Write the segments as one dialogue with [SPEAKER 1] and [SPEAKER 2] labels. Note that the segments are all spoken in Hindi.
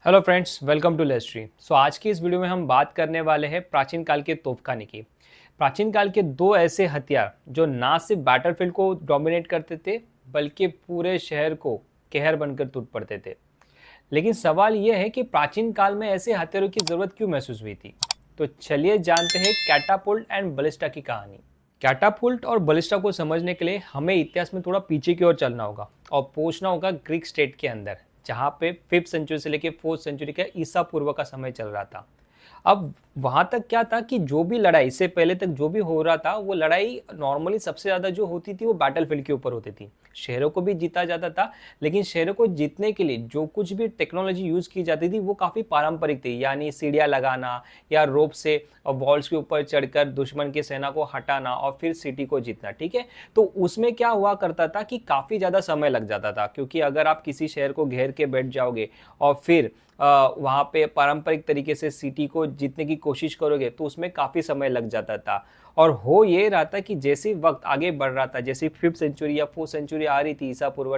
[SPEAKER 1] हेलो फ्रेंड्स, वेलकम टू लेस्ट्री। आज की इस वीडियो में हम बात करने वाले हैं प्राचीन काल के तोपखाने की। प्राचीन काल के दो ऐसे हथियार जो ना सिर्फ बैटलफील्ड को डोमिनेट करते थे बल्कि पूरे शहर को कहर बनकर टूट पड़ते थे। लेकिन सवाल यह है कि प्राचीन काल में ऐसे हथियारों की जरूरत क्यों महसूस हुई थी। तो चलिए जानते हैं कैटापुल्ट एंड बलिस्टा की कहानी। कैटापुल्ट और बलिस्टा को समझने के लिए हमें इतिहास में थोड़ा पीछे की ओर चलना होगा और पहुंचना होगा ग्रीक स्टेट के अंदर, जहां पे 5th सेंचुरी से लेकर 4th सेंचुरी का ईसा पूर्व का समय चल रहा था। अब वहां तक क्या था कि जो भी लड़ाई इससे पहले तक जो भी हो रहा था, वो लड़ाई नॉर्मली सबसे ज्यादा जो होती थी वो बैटलफील्ड के ऊपर होती थी। शहरों को भी जीता जाता था, लेकिन शहरों को जीतने के लिए जो कुछ भी टेक्नोलॉजी यूज की जाती थी वो काफी पारंपरिक थी, यानी सीढ़ियां लगाना या रोप से वॉल्स के ऊपर चढ़कर दुश्मन की सेना को हटाना और फिर सिटी को जीतना। ठीक है, तो उसमें क्या हुआ करता था कि काफी ज्यादा समय लग जाता था, क्योंकि अगर आप किसी शहर को घेर के बैठ जाओगे और फिर वहाँ पे पारंपरिक तरीके से सिटी को जीतने की कोशिश करोगे तो उसमें काफ़ी समय लग जाता था। और हो ये रहा था कि जैसे वक्त आगे बढ़ रहा था, जैसे 5th सेंचुरी या 4th सेंचुरी आ रही थी ईसा पूर्व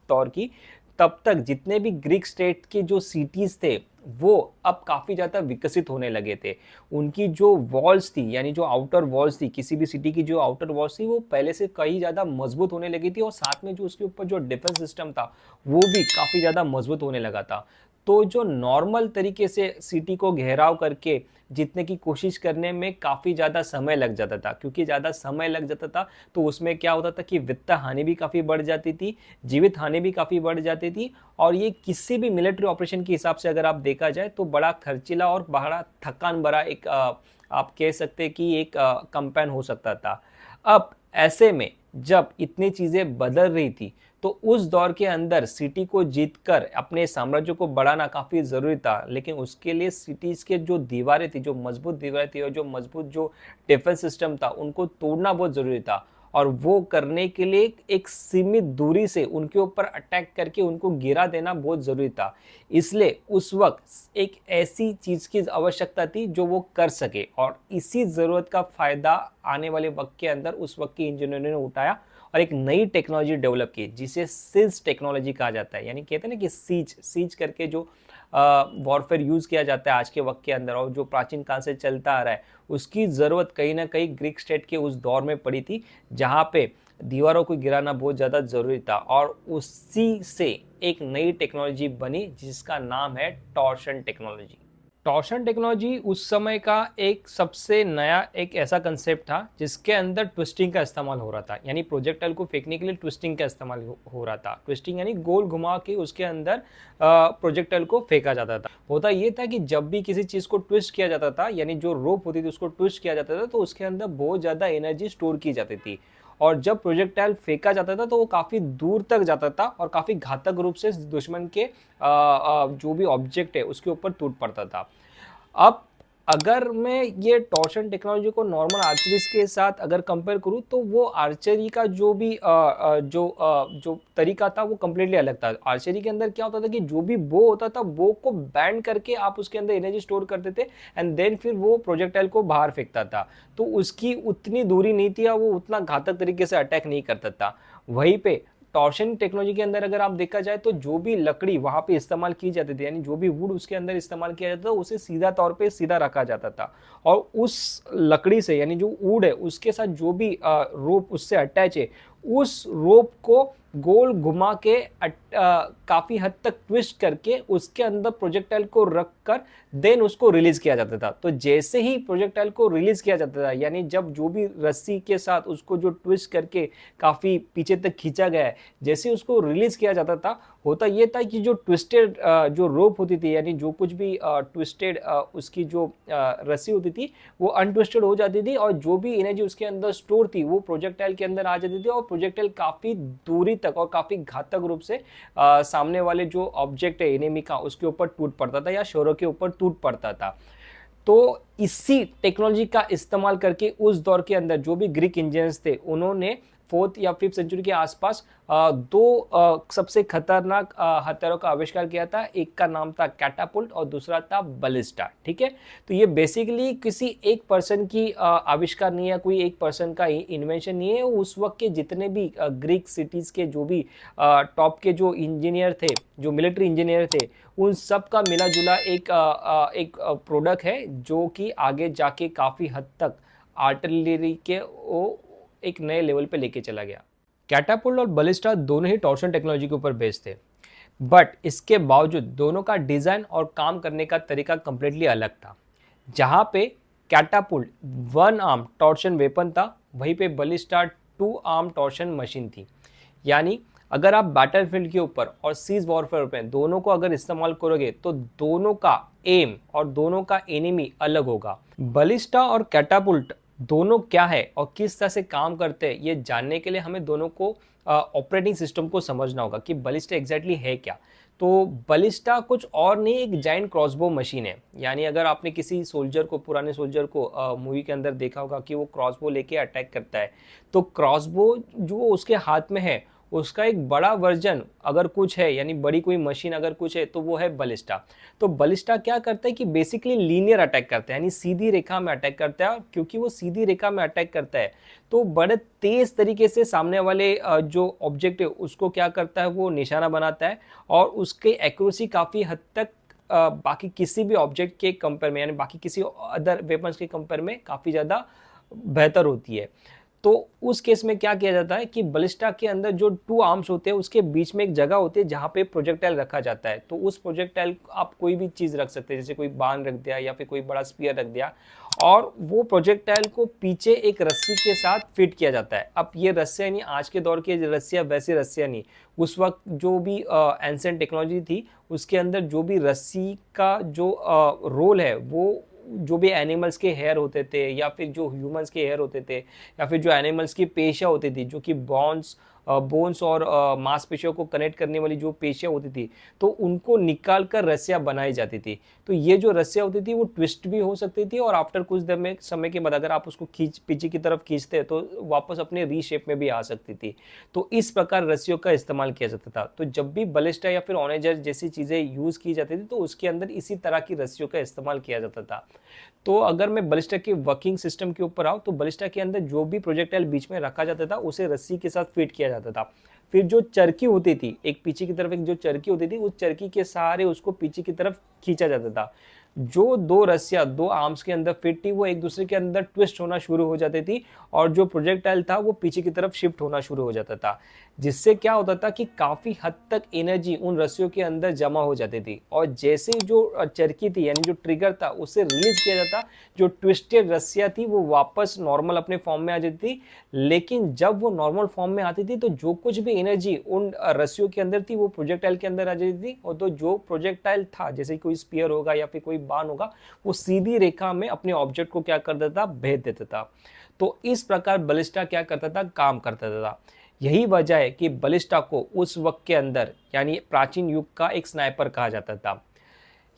[SPEAKER 1] दौर की, तब तक जितने भी ग्रीक स्टेट के जो सिटीज थे वो अब काफ़ी ज़्यादा विकसित होने लगे थे। उनकी जो वॉल्स थी, यानी जो आउटर वॉल्स थी, किसी भी सिटी की जो आउटर वॉल्स थी वो पहले से कहीं ज़्यादा मजबूत होने लगी थी, और साथ में जो उसके ऊपर जो डिफेंस सिस्टम था वो भी काफ़ी ज़्यादा मजबूत होने लगा था। तो जो नॉर्मल तरीके से सिटी को घेराव करके जीतने की कोशिश करने में काफ़ी ज़्यादा समय लग जाता था, क्योंकि ज़्यादा समय लग जाता था तो उसमें क्या होता था कि वित्त हानि भी काफ़ी बढ़ जाती थी, जीवित हानि भी काफ़ी बढ़ जाती थी। और ये किसी भी मिलिट्री ऑपरेशन के हिसाब से अगर आप देखा जाए तो बड़ा खर्चीला और बड़ा थकान भरा एक आप कह सकते हैं कि एक कंपेन हो सकता था। अब ऐसे में जब इतनी चीज़ें बदल रही थी तो उस दौर के अंदर सिटी को जीतकर अपने साम्राज्य को बढ़ाना काफ़ी ज़रूरी था, लेकिन उसके लिए सिटीज़ के जो दीवारें थी, जो मजबूत दीवारें थी और जो मजबूत जो डिफेंस सिस्टम था, उनको तोड़ना बहुत ज़रूरी था। और वो करने के लिए एक सीमित दूरी से उनके ऊपर अटैक करके उनको गिरा देना बहुत ज़रूरी था। इसलिए उस वक्त एक ऐसी चीज़ की आवश्यकता थी जो वो कर सके, और इसी ज़रूरत का फ़ायदा आने वाले वक्त के अंदर उस वक्त की इंजीनियरों ने उठाया और एक नई टेक्नोलॉजी डेवलप की जिसे सिज टेक्नोलॉजी कहा जाता है। यानी कहते हैं ना कि सीज सीज करके जो वॉरफेयर यूज किया जाता है आज के वक्त के अंदर और जो प्राचीन काल से चलता आ रहा है, उसकी ज़रूरत कहीं ना कहीं ग्रीक स्टेट के उस दौर में पड़ी थी, जहाँ पे दीवारों को गिराना बहुत ज़्यादा ज़रूरी था। और उसी से एक नई टेक्नोलॉजी बनी जिसका नाम है टॉर्शन टेक्नोलॉजी। टॉर्शन टेक्नोलॉजी उस समय का एक सबसे नया एक ऐसा कंसेप्ट था जिसके अंदर ट्विस्टिंग का इस्तेमाल हो रहा था, यानी प्रोजेक्टाइल को फेंकने के लिए ट्विस्टिंग का इस्तेमाल हो रहा था। ट्विस्टिंग यानी गोल घुमा के उसके अंदर प्रोजेक्टाइल को फेंका जाता था। होता ये था कि जब भी किसी चीज़ को ट्विस्ट किया जाता था, यानी जो रोप होती थी उसको ट्विस्ट किया जाता था, तो उसके अंदर बहुत ज़्यादा एनर्जी स्टोर की जाती थी। और जब प्रोजेक्टाइल फेंका जाता था तो वो काफ़ी दूर तक जाता था और काफ़ी घातक रूप से दुश्मन के जो भी ऑब्जेक्ट है उसके ऊपर टूट पड़ता था। अब अगर मैं ये टॉर्शन टेक्नोलॉजी को नॉर्मल आर्चरी के साथ अगर कंपेयर करूँ तो वो आर्चरी का जो तरीका था वो कम्प्लीटली अलग था। आर्चरी के अंदर क्या होता था कि जो भी बो होता था, बो को बैंड करके आप उसके अंदर एनर्जी स्टोर करते थे एंड देन फिर वो प्रोजेक्टाइल को बाहर फेंकता था, तो उसकी उतनी दूरी नहीं थी और वो उतना घातक तरीके से अटैक नहीं करता था। वहीं पे टॉर्शन टेक्नोलॉजी के अंदर अगर आप देखा जाए तो जो भी लकड़ी वहां पे इस्तेमाल की जाती थी, यानी जो भी वुड उसके अंदर इस्तेमाल किया जाता था, उसे सीधा तौर पे सीधा रखा जाता था। और उस लकड़ी से, यानी जो वुड है उसके साथ जो भी रोप उससे अटैच है, उस रोप को गोल घुमा के काफी हद तक ट्विस्ट करके उसके अंदर प्रोजेक्टाइल को रखकर देन उसको रिलीज किया जाता था। तो जैसे ही प्रोजेक्टाइल को रिलीज किया जाता था, यानी जब जो भी रस्सी के साथ उसको जो ट्विस्ट करके काफी पीछे तक खींचा गया है, जैसे उसको रिलीज किया जाता था, होता यह था कि जो ट्विस्टेड जो रोप होती थी, यानी जो कुछ भी ट्विस्टेड उसकी जो रस्सी होती थी वो अनट्विस्टेड हो जाती थी, और जो भी एनर्जी उसके अंदर स्टोर थी वो प्रोजेक्टाइल के अंदर आ जाती थी, और प्रोजेक्टाइल काफी दूरी तक और काफी घातक रूप से सामने वाले जो ऑब्जेक्ट है एनिमी का उसके ऊपर टूट पड़ता था या शोरों के ऊपर टूट पड़ता था। तो इसी टेक्नोलॉजी का इस्तेमाल करके उस दौर के अंदर जो भी ग्रीक इंजीनियर्स थे उन्होंने 4th या 5th सेंचुरी के आसपास दो सबसे खतरनाक हथियारों का आविष्कार किया था। एक का नाम था कैटापुल्ट और दूसरा था बलिस्टा। ठीक है, तो ये बेसिकली किसी एक पर्सन की आविष्कार नहीं है, कोई एक पर्सन का इन्वेंशन नहीं है। उस वक्त के जितने भी ग्रीक सिटीज के जो भी टॉप के जो इंजीनियर थे, जो मिलिट्री इंजीनियर थे, उन सब का मिला जुला एक प्रोडक्ट है जो कि आगे जाके काफ़ी हद तक आर्टिलरी के वो एक नए लेवल पे लेके चला गया। कैटापुल्ट और बलिस्टा दोनों ही टॉर्शन टेक्नोलॉजी के ऊपर बेस्ड थे, बट इसके बावजूद दोनों का डिज़ाइन और काम करने का तरीका कंप्लीटली अलग था। जहाँ पे कैटापुल्ट 1 आर्म टॉर्शन वेपन था, वहीं पे बलिस्टा 2 आर्म टॉर्शन मशीन थी। यानी अगर आप बैटलफील्ड के ऊपर और सीज वॉरफेयर पे दोनों को अगर इस्तेमाल करोगे तो दोनों का एम और दोनों का एनिमी अलग होगा। बलिस्टा और कैटापुल्ट दोनों क्या है और किस तरह से काम करते हैं, ये जानने के लिए हमें दोनों को ऑपरेटिंग सिस्टम को समझना होगा कि बलिस्टा एग्जैक्टली है क्या। तो बलिस्टा कुछ और नहीं, एक जाइंट क्रॉसबो मशीन है। यानी अगर आपने किसी सोल्जर को, पुराने सोल्जर को मूवी के अंदर देखा होगा कि वो क्रॉसबो लेके अटैक करता है, तो क्रॉसबो जो उसके हाथ में है उसका एक बड़ा वर्जन अगर कुछ है, यानी बड़ी कोई मशीन अगर कुछ है, तो वो है बलिस्टा। तो बलिस्टा क्या करता है कि बेसिकली लीनियर अटैक करता है, यानी सीधी रेखा में अटैक करता है। क्योंकि वो सीधी रेखा में अटैक करता है तो बड़े तेज तरीके से सामने वाले जो ऑब्जेक्ट है उसको क्या करता है, वो निशाना बनाता है और उसकी एक्यूरेसी काफ़ी हद तक बाकी किसी भी ऑब्जेक्ट के कंपेयर में, यानी बाकी किसी अदर वेपन्स के कंपेयर में काफ़ी ज़्यादा बेहतर होती है। तो उस केस में क्या किया जाता है कि बलिस्टा के अंदर जो 2 आर्म्स होते हैं उसके बीच में एक जगह होती है जहाँ पे प्रोजेक्टाइल रखा जाता है। तो उस प्रोजेक्टाइल आप कोई भी चीज़ रख सकते हैं, जैसे कोई बाण रख दिया या फिर कोई बड़ा स्पीयर रख दिया, और वो प्रोजेक्टाइल को पीछे एक रस्सी के साथ फिट किया जाता है। अब ये रस्सियाँ नहीं, आज के दौर की रस्सियाँ वैसे रस्सियाँ नहीं, उस वक्त जो भी एंशिएंट टेक्नोलॉजी थी उसके अंदर जो भी रस्सी का जो रोल है, वो जो भी एनिमल्स के हेयर होते थे या फिर जो ह्यूमंस के हेयर होते थे या फिर जो एनिमल्स की पेशियाँ होती थी, जो कि बोन्स और मांसपेशियों को कनेक्ट करने वाली जो पेशियाँ होती थी, तो उनको निकाल कर रस्सियाँ बनाई जाती थी। तो ये जो रस्सियाँ होती थी वो ट्विस्ट भी हो सकती थी और आफ्टर कुछ देर में समय के बाद अगर आप उसको पीछे की तरफ खींचते तो वापस अपने री शेप में भी आ सकती थी। तो इस प्रकार रस्सियों का इस्तेमाल किया जाता था। तो जब भी बलिस्टा या फिर ऑनेजर जैसी चीज़ें यूज़ की जाती थी तो उसके अंदर इसी तरह की रस्सियों का इस्तेमाल किया जाता था। तो अगर मैं बलिस्टा के वर्किंग सिस्टम के ऊपर आऊँ तो बलिस्टा के अंदर जो भी प्रोजेक्टाइल बीच में रखा जाता था उसे रस्सी के साथ फिट किया जाता था। फिर जो चरखी होती थी, एक पीछे की तरफ एक जो चरखी होती थी, उस चरखी के सहारे उसको पीछे की तरफ खींचा जाता था। जो 2 रस्सियाँ 2 आर्म्स के अंदर फिट थी वो एक दूसरे के अंदर ट्विस्ट होना शुरू हो जाती थी और जो प्रोजेक्टाइल था वो पीछे की तरफ शिफ्ट होना शुरू हो जाता था, जिससे क्या होता था कि काफ़ी हद तक एनर्जी उन रस्सियों के अंदर जमा हो जाती थी। और जैसे जो चरखी थी, यानी जो ट्रिगर था, उससे रिलीज किया जाता, जो ट्विस्टेड रस्सियाँ थी वो वापस नॉर्मल अपने फॉर्म में आ जाती थी। लेकिन जब वो नॉर्मल फॉर्म में आती थी तो जो कुछ भी एनर्जी उन रस्सियों के अंदर थी वो प्रोजेक्टाइल के अंदर आ जाती थी, और तो जो प्रोजेक्टाइल था, जैसे कोई स्पीयर होगा या फिर कोई बाण होगा, वो सीधी रेखा में अपने ऑब्जेक्ट को क्या कर देता था, भेद देता था। तो इस प्रकार बलिस्टा क्या करता था, काम करता था। यही वजह है कि बलिस्टा को उस वक्त के अंदर, यानी प्राचीन युग का एक स्नाइपर कहा जाता था।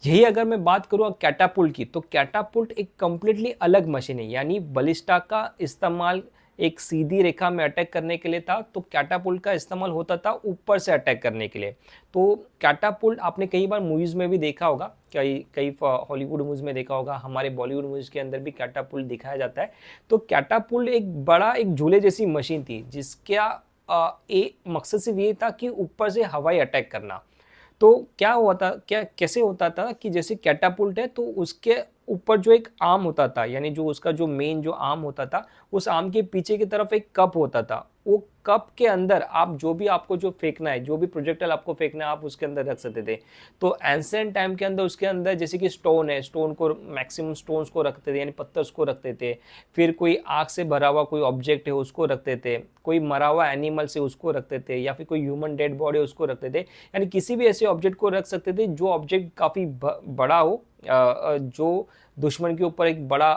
[SPEAKER 1] यही अगर मैं बात करूँ कैटापुल्ट की, तो कैटापुल्ट एक कंप्लीटली अलग मशीन है। यानी बलिस्टा का इस्तेमाल एक सीधी रेखा में अटैक करने के लिए था, तो कैटापुल्ट का इस्तेमाल होता था ऊपर से अटैक करने के लिए। तो कैटापुल्ट आपने कई बार मूवीज़ में भी देखा होगा, कई हॉलीवुड मूवीज़ में देखा होगा, हमारे बॉलीवुड मूवीज़ के अंदर भी कैटापुल्ट दिखाया जाता है। तो कैटापुल्ट एक बड़ा एक झूले जैसी मशीन थी जिसका मकसद सिर्फ ये था कि ऊपर से हवाई अटैक करना। तो क्या हुआ था, कैसे होता था कि जैसे कैटापुल्ट है तो उसके ऊपर जो एक आर्म होता था, यानी जो उसका जो मेन जो आर्म होता था, उस आर्म के पीछे की तरफ एक कप होता था। वो कप के अंदर आप जो भी आपको जो फेंकना है, जो भी प्रोजेक्टाइल आपको फेंकना है, आप उसके अंदर रख सकते थे। तो एंशिएंट टाइम के अंदर उसके अंदर जैसे कि स्टोन है, स्टोन को मैक्सिमम स्टोन्स को रखते थे, यानी पत्थर्स को रखते थे। फिर कोई आग से भरा हुआ कोई ऑब्जेक्ट है उसको रखते थे, कोई मरा हुआ एनिमल से उसको रखते थे, या फिर कोई ह्यूमन डेड बॉडी उसको रखते थे। यानी किसी भी ऐसे ऑब्जेक्ट को रख सकते थे जो ऑब्जेक्ट काफ़ी बड़ा हो, जो दुश्मन के ऊपर एक बड़ा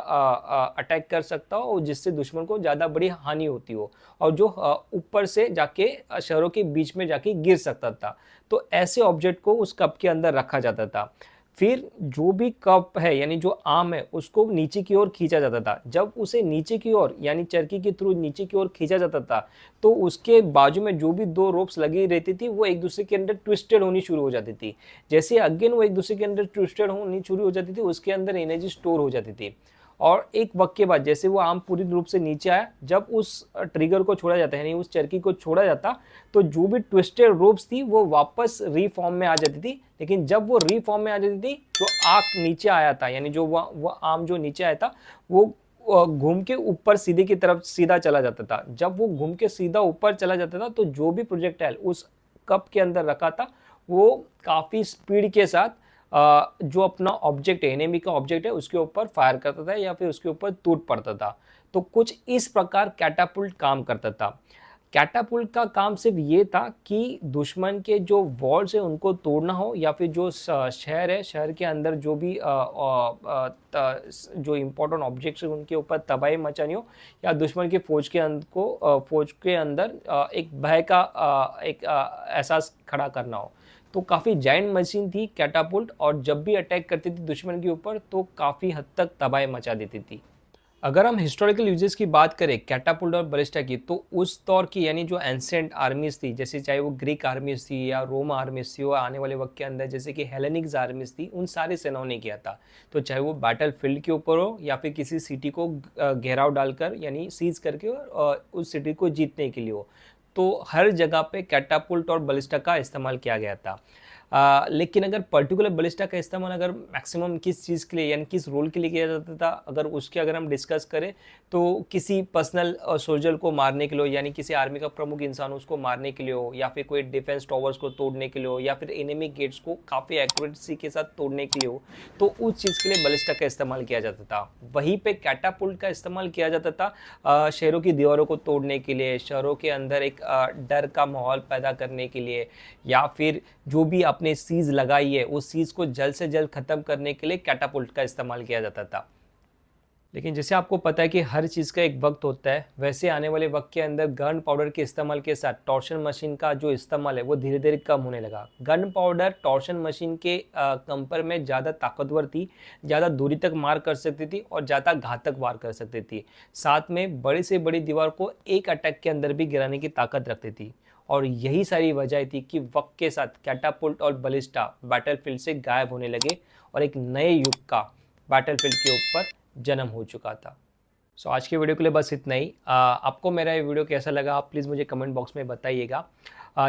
[SPEAKER 1] अटैक कर सकता हो और जिससे दुश्मन को ज़्यादा बड़ी हानि होती हो, और जो ऊपर से जाके शहरों के बीच में जाके गिर सकता था। तो ऐसे ऑब्जेक्ट को उस कप के अंदर रखा जाता था। फिर जो भी कप है यानी जो आर्म है उसको नीचे की ओर खींचा जाता था। जब उसे नीचे की ओर यानी चरखी के थ्रू नीचे की ओर खींचा जाता था तो उसके बाजू में जो भी दो रोप्स लगी रहती थी वो एक दूसरे के अंदर ट्विस्टेड होनी शुरू हो जाती थी। जैसे अगेन वो एक दूसरे के अंदर ट्विस्टेड होनी शुरू हो जाती थी, उसके अंदर एनर्जी स्टोर हो जाती थी। और एक वक्त के बाद जैसे वो आर्म पूरी रूप से नीचे आया, जब उस ट्रिगर को छोड़ा जाता है यानी उस चरखी को छोड़ा जाता तो जो भी ट्विस्टेड रोप्स थी वो वापस रीफॉर्म में आ जाती थी। लेकिन जब वो रीफॉर्म में आ जाती थी, जो आर्क नीचे आया था यानी जो वो आर्म जो नीचे आया था वो घूम के ऊपर सीधे की तरफ सीधा चला जाता था। जब वो घूम के सीधा ऊपर चला जाता था तो जो भी प्रोजेक्टाइल उस कप के अंदर रखा था वो काफी स्पीड के साथ जो अपना ऑब्जेक्ट है, एनिमी का ऑब्जेक्ट है, उसके ऊपर फायर करता था या फिर उसके ऊपर टूट पड़ता था। तो कुछ इस प्रकार कैटापुल्ट काम करता था। कैटापुल्ट का काम सिर्फ ये था कि दुश्मन के जो वॉल्स है उनको तोड़ना हो या फिर जो शहर है, शहर के अंदर जो भी जो इम्पोर्टेंट ऑब्जेक्ट्स है उनके ऊपर तबाही मचानी हो, या दुश्मन के फौज के अंदर एक भय का एक एहसास खड़ा करना हो। तो काफ़ी जायंट मशीन थी कैटापुल्ट, और जब भी अटैक करती थी दुश्मन के ऊपर तो काफ़ी हद तक तबाही मचा देती थी। अगर हम हिस्टोरिकल यूजेस की बात करें कैटापुल्ट और बलिस्टा की, तो उस दौर की यानी जो एंसेंट आर्मीज थी, जैसे चाहे वो ग्रीक आर्मीज थी या रोम आर्मीज थी, और आने वाले वक्त के अंदर जैसे कि हेलेनिक्स आर्मीज थी, उन सारे सेनाओं ने किया था। तो चाहे वो बैटल फील्ड के ऊपर हो या फिर किसी सिटी को घेराव डालकर यानी सीज करके उस सिटी को जीतने के लिए हो, तो हर जगह पे कैटापुल्ट और बलिस्टा का इस्तेमाल किया गया था। लेकिन अगर पर्टिकुलर बलिस्टा का इस्तेमाल अगर मैक्सिमम किस चीज़ के लिए यानी किस रोल के लिए किया जाता था, अगर हम डिस्कस करें तो किसी पर्सनल सोल्जर को मारने के लिए हो, यानी किसी आर्मी का प्रमुख इंसान उसको मारने के लिए हो, या फिर कोई डिफेंस टावर्स को तोड़ने के लिए हो, या फिर एनिमी गेट्स को काफ़ी एक्यूरेसी के साथ तोड़ने के लिए हो, तो उस चीज़ के लिए बलिस्टा का इस्तेमाल किया जाता था। वहीं पे कैटापुल्ट का इस्तेमाल किया जाता था शहरों की दीवारों को तोड़ने के लिए, शहरों के अंदर एक डर का माहौल पैदा करने के लिए, या फिर जो भी आपने सीज लगाई है उस सीज को जल्द से जल्द खत्म करने के लिए कैटापुल्ट का इस्तेमाल किया जाता था। लेकिन जैसे आपको पता है कि हर चीज़ का एक वक्त होता है, वैसे आने वाले वक्त के अंदर गन पाउडर के इस्तेमाल के साथ टॉर्शन मशीन का जो इस्तेमाल है वो धीरे धीरे कम होने लगा। गन पाउडर टॉर्शन मशीन के कंपेयर में ज़्यादा ताकतवर थी, ज़्यादा दूरी तक मार कर सकती थी और ज़्यादा घातक वार कर सकती थी। साथ में बड़ी से बड़ी दीवार को एक अटैक के अंदर भी गिराने की ताकत रखती थी। और यही सारी वजह थी कि वक्त के साथ कैटापुल्ट और बलिस्टा बैटलफील्ड से गायब होने लगे और एक नए युग का बैटलफील्ड के ऊपर जन्म हो चुका था। सो आज के वीडियो के लिए बस इतना ही। आपको मेरा ये वीडियो कैसा लगा आप प्लीज़ मुझे कमेंट बॉक्स में बताइएगा।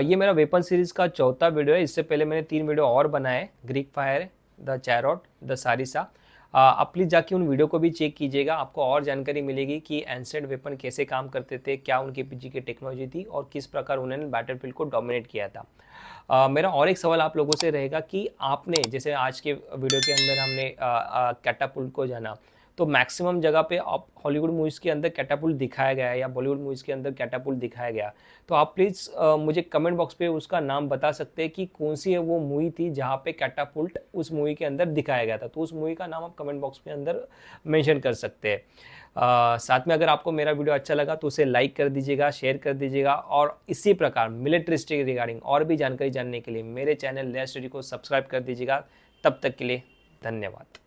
[SPEAKER 1] ये मेरा वेपन सीरीज़ का चौथा वीडियो है। इससे पहले मैंने 3 वीडियो और बनाए, ग्रीक फायर, द चैरोट, द सारिसा। आप प्लीज़ जाके उन वीडियो को भी चेक कीजिएगा, आपको और जानकारी मिलेगी कि एंसेंट वेपन कैसे काम करते थे, क्या उनके पीछे की टेक्नोलॉजी थी और किस प्रकार उन्होंने बैटलफील्ड को डोमिनेट किया था। मेरा और एक सवाल आप लोगों से रहेगा कि आपने जैसे आज के वीडियो के अंदर हमने कैटापुल्ट को जाना, तो मैक्सिमम जगह पे आप हॉलीवुड मूवीज़ के अंदर कैटापुल्ट दिखाया गया है या बॉलीवुड मूवीज़ के अंदर कैटापुल्ट दिखाया गया, तो आप प्लीज़ मुझे कमेंट बॉक्स पे उसका नाम बता सकते हैं कि कौन सी है वो मूवी थी जहाँ पे कैटापुल्ट उस मूवी के अंदर दिखाया गया था। तो उस मूवी का नाम आप कमेंट बॉक्स के अंदर मेंशन कर सकते हैं। साथ में अगर आपको मेरा वीडियो अच्छा लगा तो उसे लाइक कर दीजिएगा, शेयर कर दीजिएगा, और इसी प्रकार मिलिट्रिस्टिक रिगार्डिंग और भी जानकारी जानने के लिए मेरे चैनल लेयर स्टडी को सब्सक्राइब कर दीजिएगा। तब तक के लिए धन्यवाद।